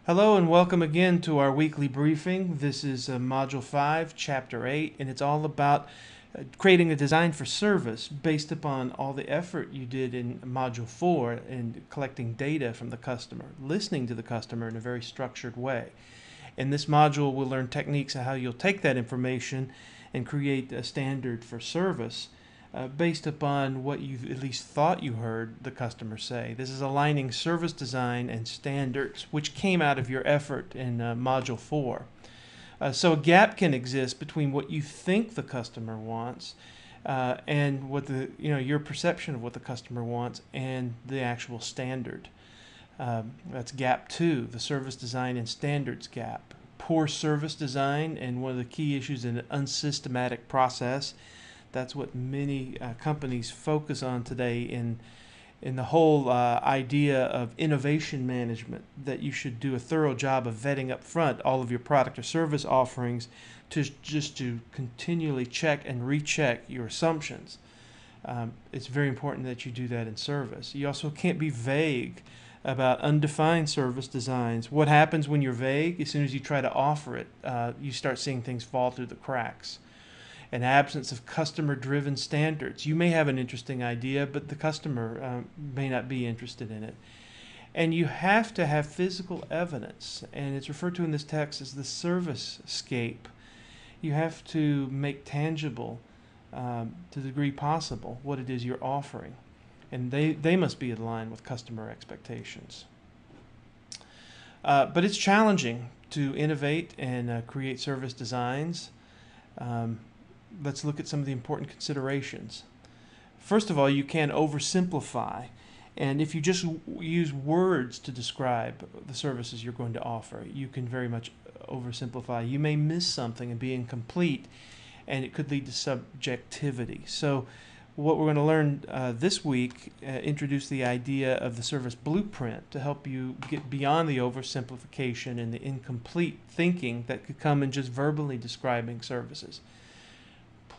Hello and welcome again to our weekly briefing. This is Module 5, Chapter 8, and it's all about creating a design for service based upon all the effort you did in Module 4 in collecting data from the customer, listening to the customer in a very structured way. In this module, we'll learn techniques on how you'll take that information and create a standard for service based upon what you at least thought you heard the customer say. This is aligning service design and standards, which came out of your effort in Module 4. So a gap can exist between what you think the customer wants and what your perception of what the customer wants and the actual standard. That's gap 2, the service design and standards gap. Poor service design, and one of the key issues in an unsystematic process. That's what many companies focus on today in the whole idea of innovation management, that you should do a thorough job of vetting up front all of your product or service offerings to continually check and recheck your assumptions. It's very important that you do that in service. You also can't be vague about undefined service designs. What happens when you're vague? As soon as you try to offer it, you start seeing things fall through the cracks. An absence of customer-driven standards. You may have an interesting idea, but the customer may not be interested in it. And you have to have physical evidence, and it's referred to in this text as the service scape. You have to make tangible, to the degree possible, what it is you're offering. And they must be in line with customer expectations. But it's challenging to innovate and create service designs. Let's look at some of the important considerations. First of all, you can oversimplify. And if you just use words to describe the services you're going to offer, you can very much oversimplify. You may miss something and be incomplete, and it could lead to subjectivity. So what we're going to learn this week, introduce the idea of the service blueprint to help you get beyond the oversimplification and the incomplete thinking that could come in just verbally describing services.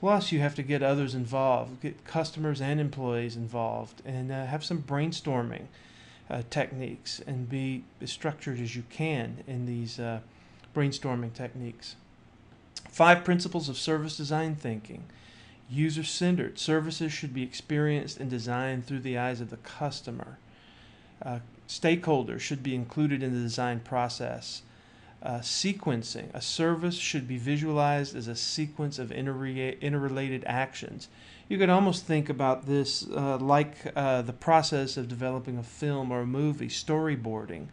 Plus, you have to get others involved, get customers and employees involved, and have some brainstorming techniques, and be as structured as you can in these brainstorming techniques. 5 principles of service design thinking. User-centered. Services should be experienced and designed through the eyes of the customer. Stakeholders should be included in the design process. Sequencing. A service should be visualized as a sequence of interrelated actions. You could almost think about this like the process of developing a film or a movie, storyboarding.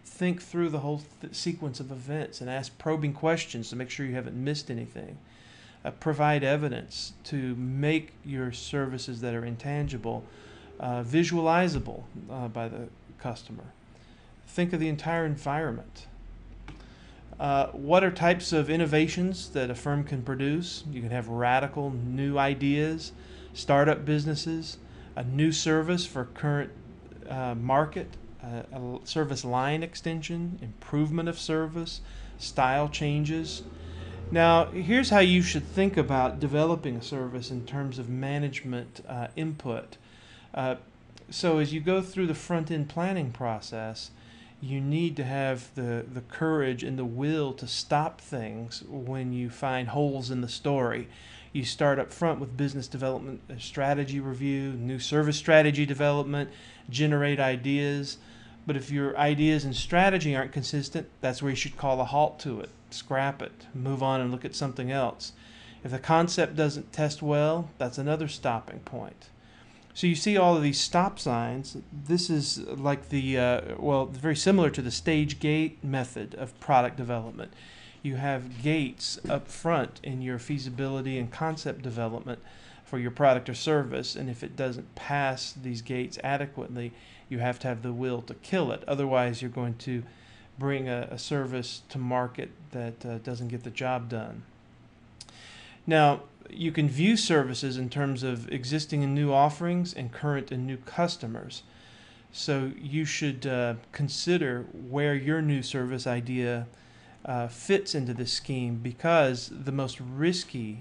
Think through the whole sequence of events and ask probing questions to make sure you haven't missed anything. Provide evidence to make your services that are intangible visualizable by the customer. Think of the entire environment. What are types of innovations that a firm can produce? You can have radical new ideas, startup businesses, a new service for current market, a service line extension, improvement of service, style changes. Now, here's how you should think about developing a service in terms of management input. So as you go through the front-end planning process, you need to have the courage and the will to stop things when you find holes in the story. You start up front with business development strategy review, new service strategy development, generate ideas. But if your ideas and strategy aren't consistent, that's where you should call a halt to it, scrap it, move on and look at something else. If the concept doesn't test well, that's another stopping point. So you see all of these stop signs. This is like very similar to the stage gate method of product development. You have gates up front in your feasibility and concept development for your product or service, and if it doesn't pass these gates adequately, you have to have the will to kill it. Otherwise, you're going to bring a service to market that doesn't get the job done. Now, you can view services in terms of existing and new offerings and current and new customers. So you should consider where your new service idea fits into this scheme, because the most risky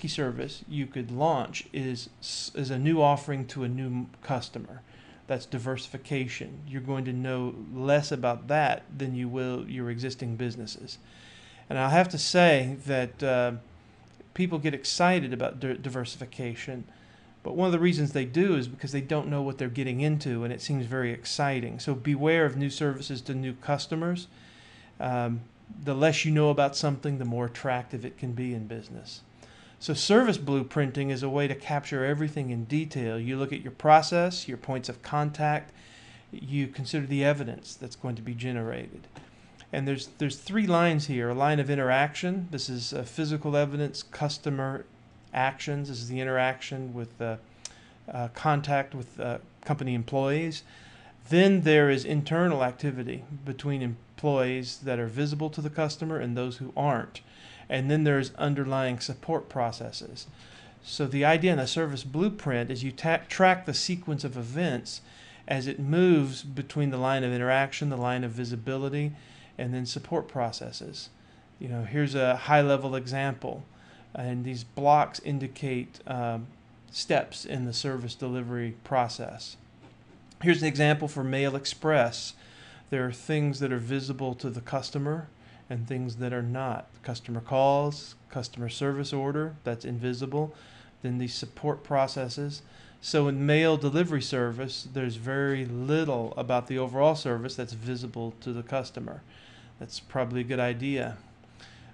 service you could launch is a new offering to a new customer. That's diversification. You're going to know less about that than you will your existing businesses. And I'll have to say that people get excited about diversification, but one of the reasons they do is because they don't know what they're getting into, and it seems very exciting. So beware of new services to new customers. The less you know about something, the more attractive it can be in business. So service blueprinting is a way to capture everything in detail. You look at your process, your points of contact, you consider the evidence that's going to be generated. And there's 3 lines here. A line of interaction. This is physical evidence, customer actions. This is the interaction with contact with company employees. Then there is internal activity between employees that are visible to the customer and those who aren't. And then there's underlying support processes. So the idea in a service blueprint is you track the sequence of events as it moves between the line of interaction, the line of visibility, and then support processes. Here's a high-level example, and these blocks indicate steps in the service delivery process. Here's an example for Mail Express. There are things that are visible to the customer and things that are not. Customer calls, customer service order, that's invisible. Then these support processes. So in mail delivery service, there's very little about the overall service that's visible to the customer. That's probably a good idea.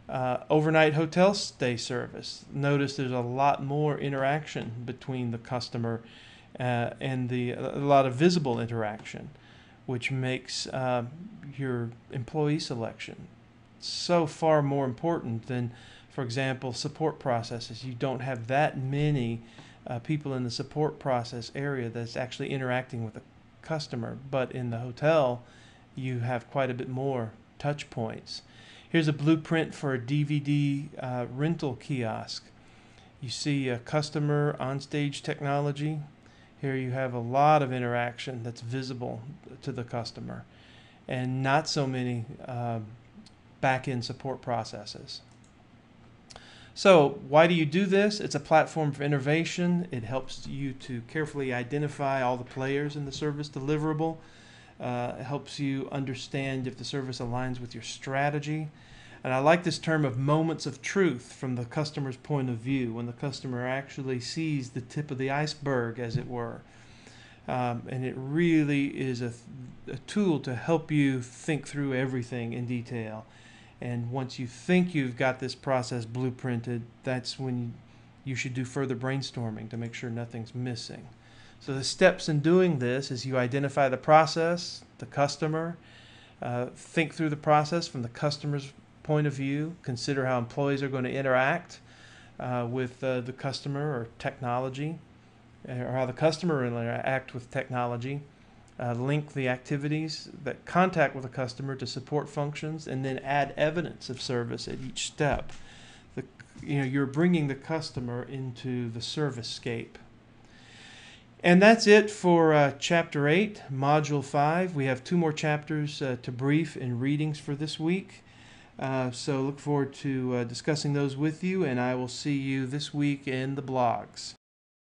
Overnight hotel stay service. Notice there's a lot more interaction between the customer and a lot of visible interaction, which makes your employee selection so far more important than, for example, support processes. You don't have that many people in the support process area that's actually interacting with the customer, but in the hotel you have quite a bit more touch points. Here's a blueprint for a DVD rental kiosk. You see a customer on-stage technology. Here you have a lot of interaction that's visible to the customer and not so many back-end support processes. So why do you do this? It's a platform for innovation. It helps you to carefully identify all the players in the service deliverable. It helps you understand if the service aligns with your strategy. And I like this term of moments of truth from the customer's point of view, when the customer actually sees the tip of the iceberg, as it were. And it really is a tool to help you think through everything in detail. And once you think you've got this process blueprinted, that's when you should do further brainstorming to make sure nothing's missing. So the steps in doing this is you identify the process, the customer, think through the process from the customer's point of view, consider how employees are going to interact with the customer or technology, or how the customer will interact with technology. Link the activities that contact with the customer to support functions, and then add evidence of service at each step. You're bringing the customer into the service scape. And that's it for Chapter 8, Module 5. We have 2 more chapters to brief and readings for this week. So look forward to discussing those with you, and I will see you this week in the blogs.